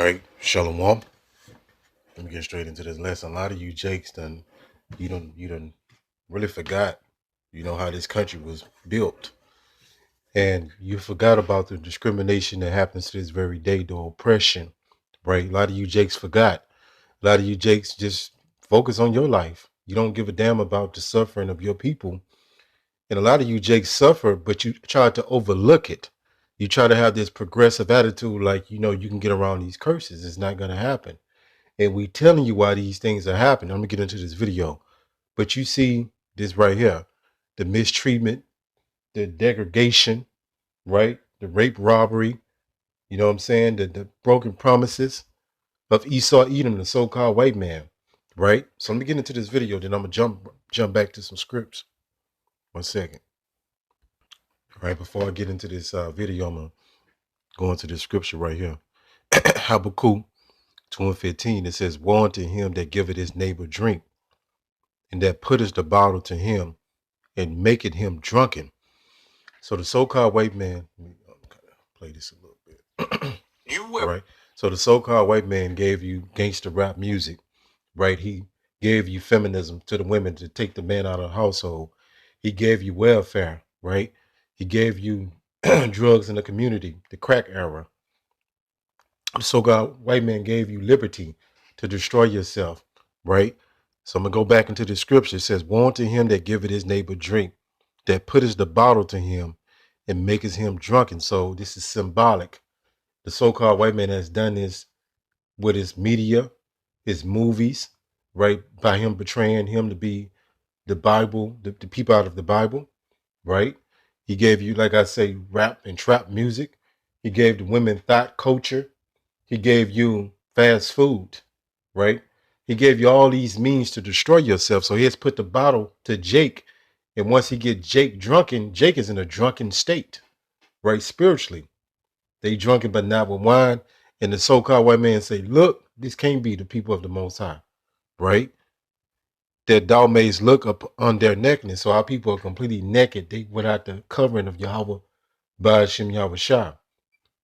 right, Shalom. Let me get straight into this lesson. A lot of you Jakes you done really forgot, how this country was built. And you forgot about the discrimination that happens to this very day, the oppression, right? A lot of you Jakes forgot. A lot of you Jakes just focus on your life. You don't give a damn about the suffering of your people. And a lot of you Jakes suffer, but you try to overlook it. You try to have this progressive attitude like, you can get around these curses. It's not going to happen. And we telling you why these things are happening. I'm gonna get into this video, but you see this right here, the mistreatment, the degradation, right? The rape, robbery, you know what I'm saying? The broken promises of Esau Edom, the so-called white man, right? So let me get into this video, then I'm gonna jump back to some scripts. 1 second. All right, before I get into this video, I'm gonna go into this scripture right here. Habakkuk 2:15. It says, "Woe unto him that giveth his neighbor drink, and that putteth the bottle to him, and maketh him drunken." So the so-called white man, let me kind of play this a little bit. Right? So the so-called white man gave you gangster rap music, right? He gave you feminism to the women to take the man out of the household. He gave you welfare, right? He gave you drugs in the community, the crack era. The so-called white man gave you liberty to destroy yourself, right? So I'm gonna go back into the scripture. It says, "Woe unto him that giveth his neighbor drink, that putteth the bottle to him, and maketh him drunken." So this is symbolic. The so-called white man has done this with his media, his movies, right? By him betraying him to be the Bible, the people out of the Bible, right? He gave you, like I say, rap and trap music. He gave the women thought culture. He gave you fast food, right? He gave you all these means to destroy yourself. So he has put the bottle to Jake. And once he get Jake drunken, Jake is in a drunken state, right? Spiritually. They drunken but not with wine. And the so-called white man say, look, this can't be the people of the Most High, right? Their dalmays look up on their nakedness. So our people are completely naked. They without the covering of Yahweh, Ba'ashem Yahweh Shah,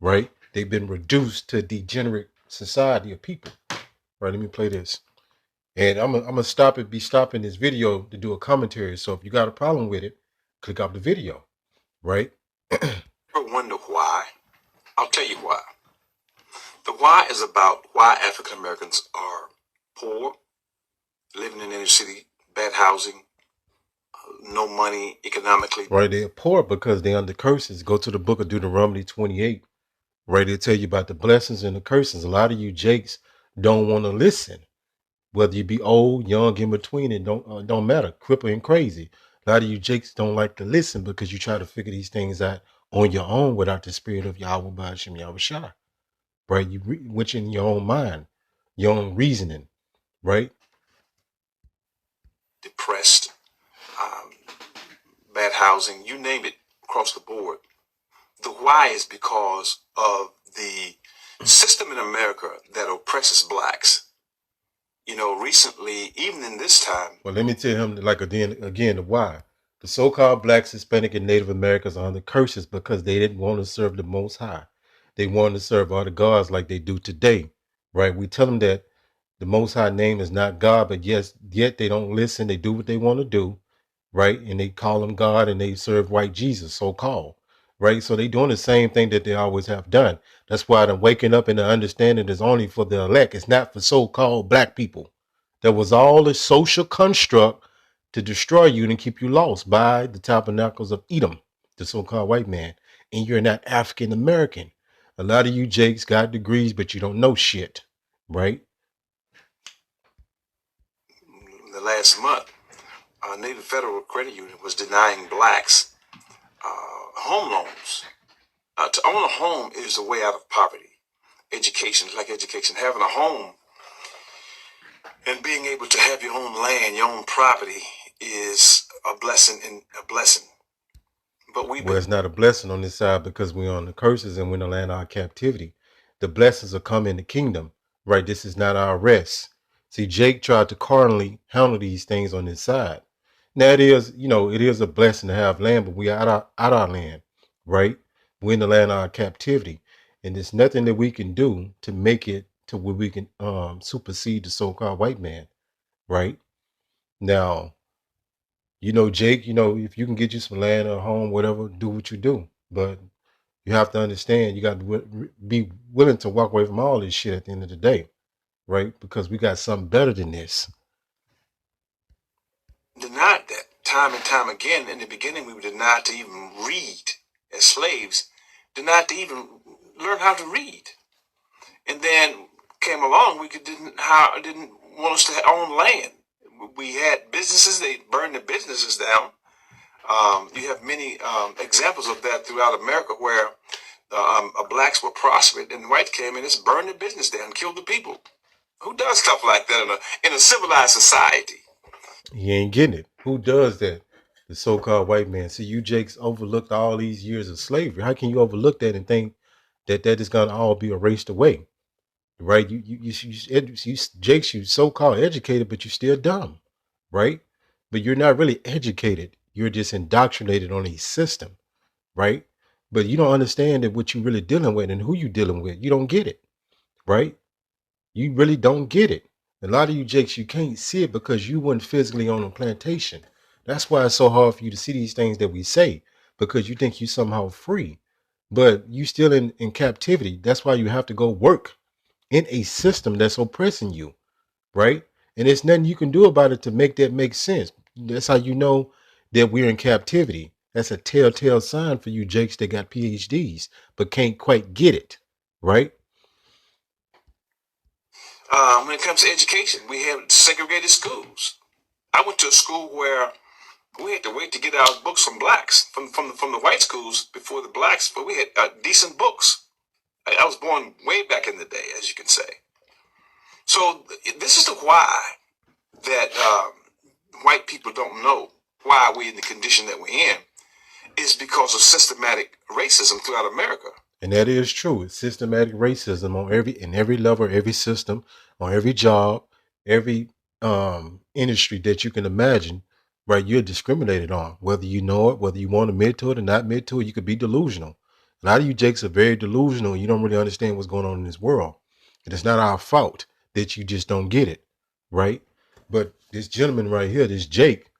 right? They've been reduced to a degenerate society of people. Right, let me play this. And I'm gonna be stopping this video to do a commentary. So if you got a problem with it, click off the video, right? I wonder why. I'll tell you why. The why is about why African Americans are poor, living in inner city, bad housing, no money economically. Right, they're poor because they're under curses. Go to the book of Deuteronomy 28. Right, they tell you about the blessings and the curses. A lot of you Jakes don't want to listen. Whether you be old, young, in between, it don't matter. Cripple and crazy. A lot of you Jakes don't like to listen because you try to figure these things out on your own without the spirit of Yahweh Ba'ashem Yahweh Shah. Right, you which in your own mind, your own reasoning, right? Depressed, bad housing, you name it, across the board. The why is because of the system in America that oppresses blacks. You know, recently, even in this time. Well, let me tell him, like, again, the why. The so-called Blacks, Hispanic, and Native Americans are under curses because they didn't want to serve the Most High. They wanted to serve other gods like they do today, right? We tell them that the Most High name is not God, but yet they don't listen. They do what they want to do, right? And they call him God and they serve white Jesus, so-called, right? So they doing the same thing that they always have done. That's why the waking up and the understanding is only for the elect. It's not for so-called black people. There was all a social construct to destroy you and keep you lost by the tabernacles of Edom, the so-called white man. And you're not African American. A lot of you Jakes got degrees, but you don't know shit, right? The last month, Native Federal Credit Union was denying blacks home loans. To own a home is a way out of poverty. Education is like education. Having a home and being able to have your own land, your own property, is a blessing and a blessing. But it's not a blessing on this side because we're on the curses and we're in the land of our captivity. The blessings will come in the kingdom, right? This is not our rest. See, Jake tried to carnally handle these things on this side. Now it is, it is a blessing to have land, but we are out our land, right? We're in the land of our captivity. And there's nothing that we can do to make it to where we can supersede the so-called white man, right? Now, Jake, if you can get you some land or a home, whatever, do what you do. But you have to understand, you got to be willing to walk away from all this shit at the end of the day, right? Because we got something better than this. Denied that time and time again. In the beginning, we were denied to even read as slaves, denied to even learn how to read. And then came along, we didn't want us to own land. We had businesses; they burned the businesses down. You have many examples of that throughout America where blacks were prospering and the whites came in and just burned the business down, killed the people. Who does stuff like that in a civilized society? He ain't getting it. Who does that? The so-called white man. See, you Jakes overlooked all these years of slavery. How can you overlook that and think that is going to all be erased away? Right? You Jakes, you so-called educated, but you're still dumb, right? But you're not really educated. You're just indoctrinated on a system, right? But you don't understand that what you're really dealing with and who you're dealing with. You don't get it, right? You really don't get it. A lot of you Jakes, you can't see it because you weren't physically on a plantation. That's why it's so hard for you to see these things that we say, because you think you're somehow free, but you still in captivity. That's why you have to go work in a system that's oppressing you, right? And there's nothing you can do about it to make that make sense. That's how you know that we're in captivity. That's a telltale sign for you Jakes that got PhDs but can't quite get it, right? When it comes to education, we have segregated schools. I went to a school where we had to wait to get our books from blacks, from the white schools before the blacks, but we had decent books. I was born way back in the day, as you can say. So this is the why that white people don't know why we're in the condition that we're in, is because of systematic racism throughout America. And that is true. It's systematic racism on every level, every system, on every job, every industry that you can imagine, right? You're discriminated on, whether you know it, whether you want to admit to it or not admit to it. You could be delusional. A lot of you Jakes are very delusional. You don't really understand what's going on in this world. And it's not our fault that you just don't get it, right? But this gentleman right here, this Jake,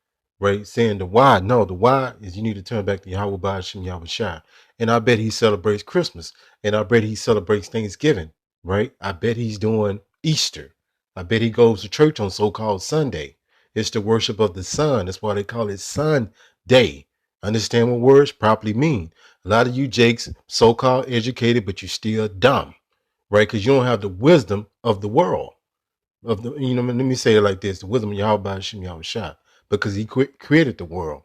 right, saying the why. No, the why is you need to turn back to Yahweh Ba'ashem Yahweh Shai. And I bet he celebrates Christmas. And I bet he celebrates Thanksgiving, right? I bet he's doing Easter. I bet he goes to church on so-called Sunday. It's the worship of the sun. That's why they call it Sunday. Understand what words properly mean. A lot of you Jakes, so-called educated, but you're still dumb, right? Because you don't have the wisdom of the world. Let me say it like this: the wisdom of Yahweh Ba'ashem Yahweh Shai, because he created the world,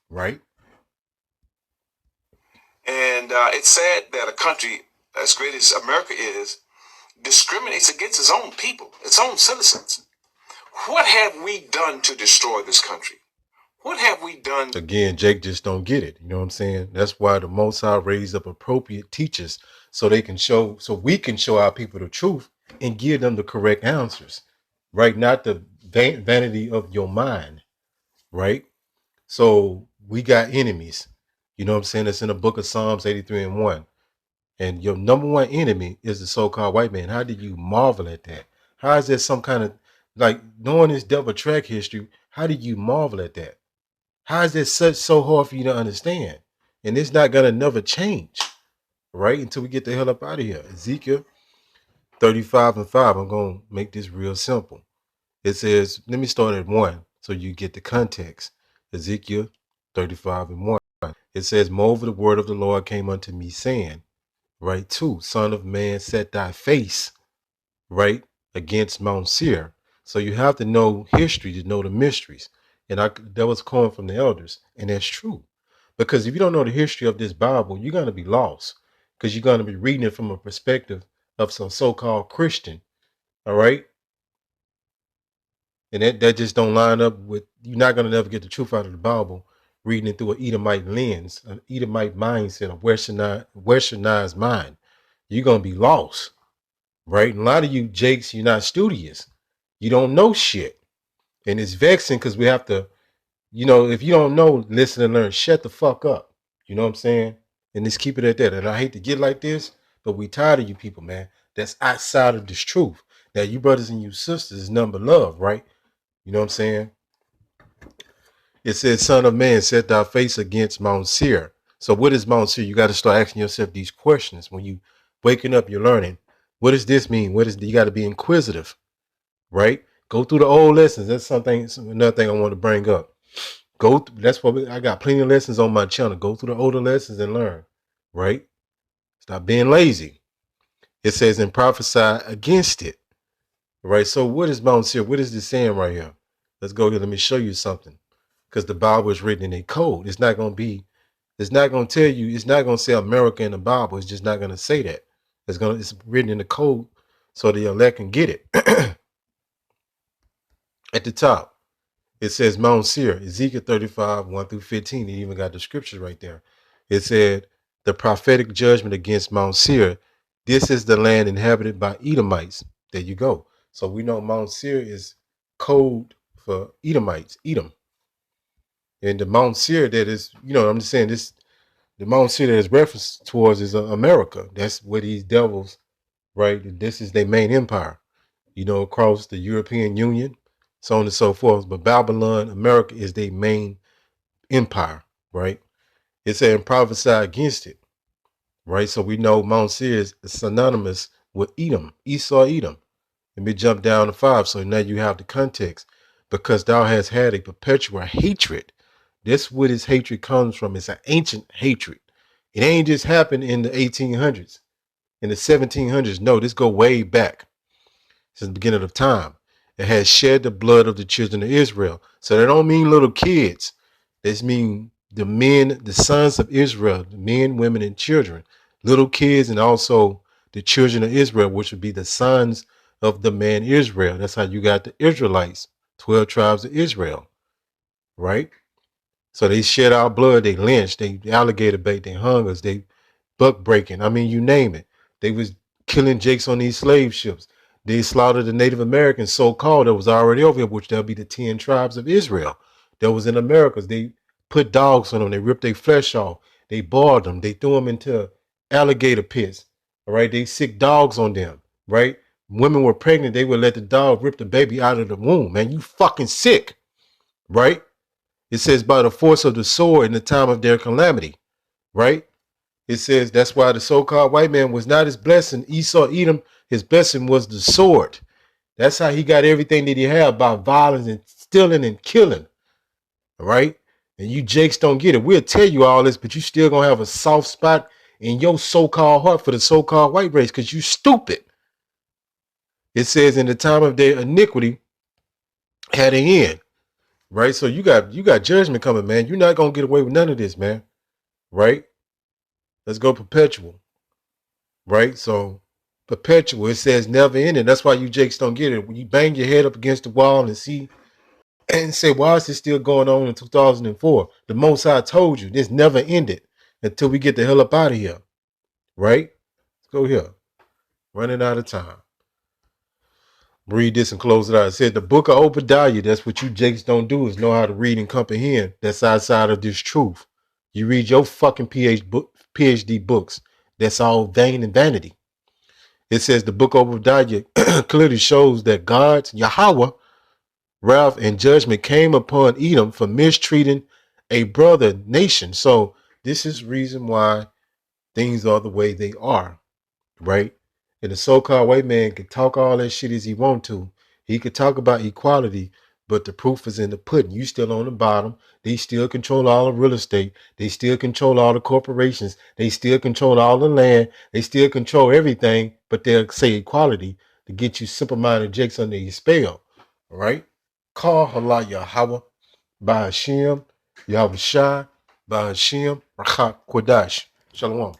right? And it's sad that a country as great as America is discriminates against its own people, its own citizens. What have we done to destroy this country? What have we done? Again, Jake just don't get it. You know what I'm saying? That's why the Most High raised up appropriate teachers so we can show our people the truth and give them the correct answers, right? Not the vanity of your mind, right? So we got enemies. You know what I'm saying? It's in the book of Psalms 83:1. And your number one enemy is the so-called white man. How do you marvel at that? How is there some kind of, like, knowing this devil track history, how do you marvel at that? How is this so hard for you to understand? And it's not gonna never change, right? Until we get the hell up out of here. Ezekiel 35:5. I'm gonna make this real simple. It says, let me start at 1 so you get the context. Ezekiel 35:1. It says, moreover, the word of the Lord came unto me, saying, right, 2, Son of man, set thy face, right, against Mount Seir. So you have to know history to know the mysteries. And that was coming from the elders. And that's true. Because if you don't know the history of this Bible, you're going to be lost. Because you're going to be reading it from a perspective of some so-called Christian. All right. And that just don't line up with, you're not going to never get the truth out of the Bible reading it through an Edomite lens, an Edomite mindset, a westernized mind. You're going to be lost. Right? And a lot of you Jakes, you're not studious. You don't know shit. And it's vexing because we have to, if you don't know, listen and learn. Shut the fuck up. You know what I'm saying? And just keep it at that. And I hate to get like this, but we tired of you people, man. That's outside of this truth. Now, you brothers and you sisters is number love, right? You know what I'm saying? It says, Son of man, set thy face against Mount Seir. So what is Mount Seir? You got to start asking yourself these questions. When you waking up, you're learning. What does this mean? You got to be inquisitive, right? Go through the old lessons. That's another thing I want to bring up. That's why I got plenty of lessons on my channel. Go through the older lessons and learn, right? Stop being lazy. It says, and prophesy against it, right? So what is Mount Seir? What is this saying right here? Let's go here. Let me show you something. Because the Bible is written in a code. It's not going to tell you, it's not going to say America in the Bible. It's just not going to say that. It's written in the code so the elect can get it. At the top, it says Mount Seir, Ezekiel 35, 1 through 15. It even got the scriptures right there. It said, the prophetic judgment against Mount Seir. This is the land inhabited by Edomites. There you go. So we know Mount Seir is code for Edomites, Edom. And the Mount Seir that is, I'm just saying this, the Mount Seir that is referenced towards is America. That's where these devils, right? This is their main empire, across the European Union, so on and so forth. But Babylon, America is their main empire, right? It said, and prophesy against it, right? So we know Mount Seir is synonymous with Edom, Esau, Edom. Let me jump down to 5. So now you have the context. Because thou hast had a perpetual hatred. This what his hatred comes from. It's an ancient hatred. It ain't just happened in the 1800s, in the 1700s. No, this go way back since the beginning of time. It has shed the blood of the children of Israel. So that don't mean little kids. This mean the men, the sons of Israel, the men, women, and children, little kids, and also the children of Israel, which would be the sons of the man Israel. That's how you got the Israelites, 12 tribes of Israel, right? So they shed our blood, they lynched, they alligator bait, they hung us, they buck breaking. I mean, you name it. They was killing jakes on these slave ships. They slaughtered the Native Americans, so-called, that was already over here, which there'll be the 10 tribes of Israel that was in Americas. They put dogs on them. They ripped their flesh off. They boiled them. They threw them into alligator pits. All right. They sick dogs on them. Right. Women were pregnant. They would let the dog rip the baby out of the womb. Man, you fucking sick. Right. It says by the force of the sword in the time of their calamity. Right. It says that's why the so-called white man was not his blessing. Esau, Edom, his blessing was the sword. That's how he got everything that he had, by violence and stealing and killing. All right. And you jakes don't get it. We'll tell you all this, but you still gonna have a soft spot in your so-called heart for the so-called white race because you stupid. It says in the time of their iniquity had an end. Right. So you got judgment coming, man. You're not gonna get away with none of this, man. Right. Let's go perpetual. Right. So perpetual, it says never ending. That's why you jakes don't get it. When you bang your head up against the wall and see and say, why is this still going on in 2004? The Most High told you this never ended until we get the hell up out of here. Right? Let's go here. Running out of time. Read this and close it out. It said the book of Obadiah, that's what you jakes don't do, is know how to read and comprehend. That's outside of this truth. You read your fucking PhD books. That's all vain and vanity. It says the book of Obadiah clearly shows that God's Yahweh wrath and judgment came upon Edom for mistreating a brother nation. So this is reason why things are the way they are, right? And the so-called white man can talk all that shit as he want to. He could talk about equality, but the proof is in the pudding. You still on the bottom. They still control all the real estate. They still control all the corporations. They still control all the land. They still control everything, but they'll say equality to get you simple-minded jakes under your spell, all right? Call Allah Yahweh by Hashem, Yahweh Shai, by Hashem, Rachak Kodash. Shalom.